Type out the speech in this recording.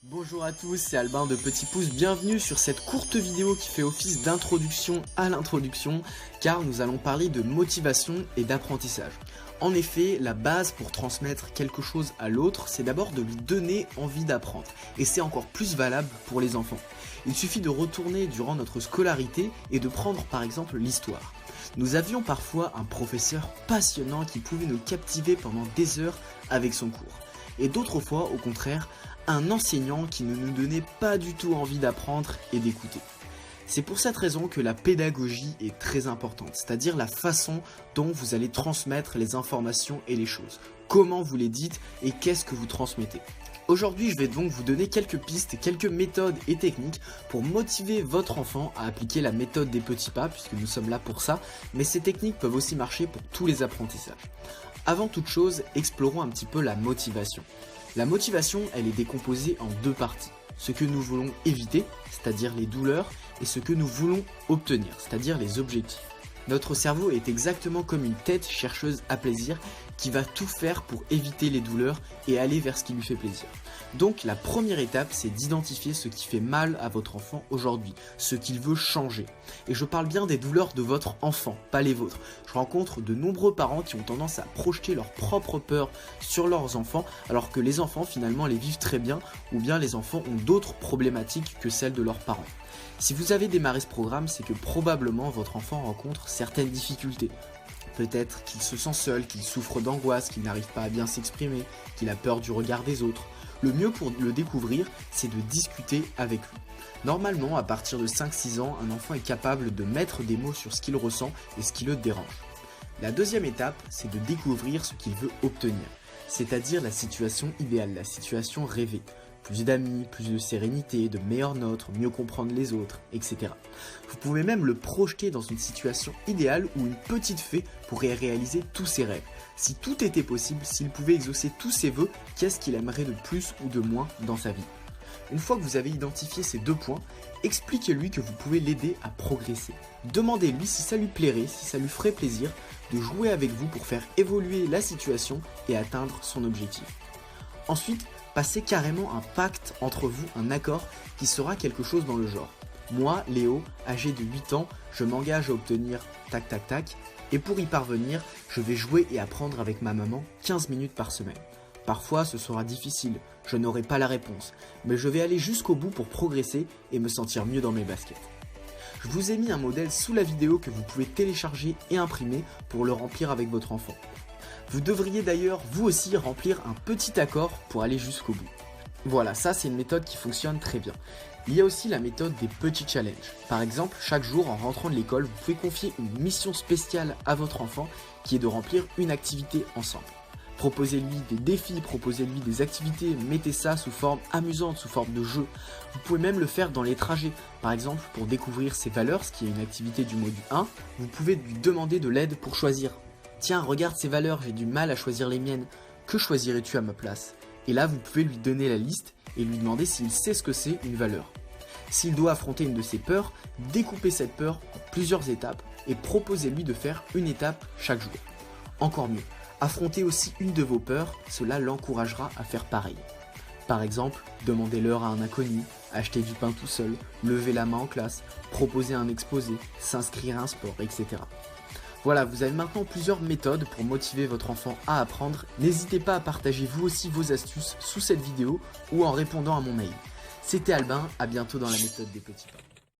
Bonjour à tous, c'est Albin de Petit Pouce, bienvenue sur cette courte vidéo qui fait office d'introduction à l'introduction car nous allons parler de motivation et d'apprentissage. En effet, la base pour transmettre quelque chose à l'autre, c'est d'abord de lui donner envie d'apprendre et c'est encore plus valable pour les enfants. Il suffit de retourner durant notre scolarité et de prendre par exemple l'histoire. Nous avions parfois un professeur passionnant qui pouvait nous captiver pendant des heures avec son cours. Et d'autres fois, au contraire, un enseignant qui ne nous donnait pas du tout envie d'apprendre et d'écouter. C'est pour cette raison que la pédagogie est très importante, c'est-à-dire la façon dont vous allez transmettre les informations et les choses. Comment vous les dites et qu'est-ce que vous transmettez. Aujourd'hui, je vais donc vous donner quelques pistes, quelques méthodes et techniques pour motiver votre enfant à appliquer la méthode des petits pas, puisque nous sommes là pour ça, mais ces techniques peuvent aussi marcher pour tous les apprentissages. Avant toute chose, explorons un petit peu la motivation. La motivation, elle est décomposée en deux parties. Ce que nous voulons éviter, c'est-à-dire les douleurs, et ce que nous voulons obtenir, c'est-à-dire les objectifs. Notre cerveau est exactement comme une tête chercheuse à plaisir qui va tout faire pour éviter les douleurs et aller vers ce qui lui fait plaisir. Donc la première étape, c'est d'identifier ce qui fait mal à votre enfant aujourd'hui, ce qu'il veut changer. Et je parle bien des douleurs de votre enfant, pas les vôtres. Je rencontre de nombreux parents qui ont tendance à projeter leurs propres peurs sur leurs enfants, alors que les enfants finalement les vivent très bien, ou bien les enfants ont d'autres problématiques que celles de leurs parents. Si vous avez démarré ce programme, c'est que probablement votre enfant rencontre certaines difficultés. Peut-être qu'il se sent seul, qu'il souffre d'angoisse, qu'il n'arrive pas à bien s'exprimer, qu'il a peur du regard des autres. Le mieux pour le découvrir, c'est de discuter avec lui. Normalement, à partir de 5-6 ans, un enfant est capable de mettre des mots sur ce qu'il ressent et ce qui le dérange. La deuxième étape, c'est de découvrir ce qu'il veut obtenir, c'est-à-dire la situation idéale, la situation rêvée. Plus d'amis, plus de sérénité, de meilleures notes, mieux comprendre les autres, etc. Vous pouvez même le projeter dans une situation idéale où une petite fée pourrait réaliser tous ses rêves. Si tout était possible, s'il pouvait exaucer tous ses vœux, qu'est-ce qu'il aimerait de plus ou de moins dans sa vie? Une fois que vous avez identifié ces deux points, expliquez-lui que vous pouvez l'aider à progresser. Demandez-lui si ça lui plairait, si ça lui ferait plaisir de jouer avec vous pour faire évoluer la situation et atteindre son objectif. Ensuite, passez carrément un pacte entre vous, un accord qui sera quelque chose dans le genre. Moi, Léo, âgé de 8 ans, je m'engage à obtenir tac tac tac et pour y parvenir, je vais jouer et apprendre avec ma maman 15 minutes par semaine. Parfois, ce sera difficile, je n'aurai pas la réponse, mais je vais aller jusqu'au bout pour progresser et me sentir mieux dans mes baskets. Je vous ai mis un modèle sous la vidéo que vous pouvez télécharger et imprimer pour le remplir avec votre enfant. Vous devriez d'ailleurs vous aussi remplir un petit accord pour aller jusqu'au bout. Voilà, ça c'est une méthode qui fonctionne très bien. Il y a aussi la méthode des petits challenges. Par exemple, chaque jour en rentrant de l'école, vous pouvez confier une mission spéciale à votre enfant qui est de remplir une activité ensemble. Proposez-lui des défis, proposez-lui des activités, mettez ça sous forme amusante, sous forme de jeu. Vous pouvez même le faire dans les trajets. Par exemple, pour découvrir ses valeurs, ce qui est une activité du module 1, vous pouvez lui demander de l'aide pour choisir. Tiens, regarde ces valeurs, j'ai du mal à choisir les miennes. Que choisirais-tu à ma place? Et là, vous pouvez lui donner la liste et lui demander s'il sait ce que c'est une valeur. S'il doit affronter une de ses peurs, découpez cette peur en plusieurs étapes et proposez-lui de faire une étape chaque jour. Encore mieux, affrontez aussi une de vos peurs, cela l'encouragera à faire pareil. Par exemple, demander l'heure à un inconnu, acheter du pain tout seul, lever la main en classe, proposer un exposé, s'inscrire à un sport, etc. Voilà, vous avez maintenant plusieurs méthodes pour motiver votre enfant à apprendre. N'hésitez pas à partager vous aussi vos astuces sous cette vidéo ou en répondant à mon mail. C'était Albin, à bientôt dans la méthode des petits pas.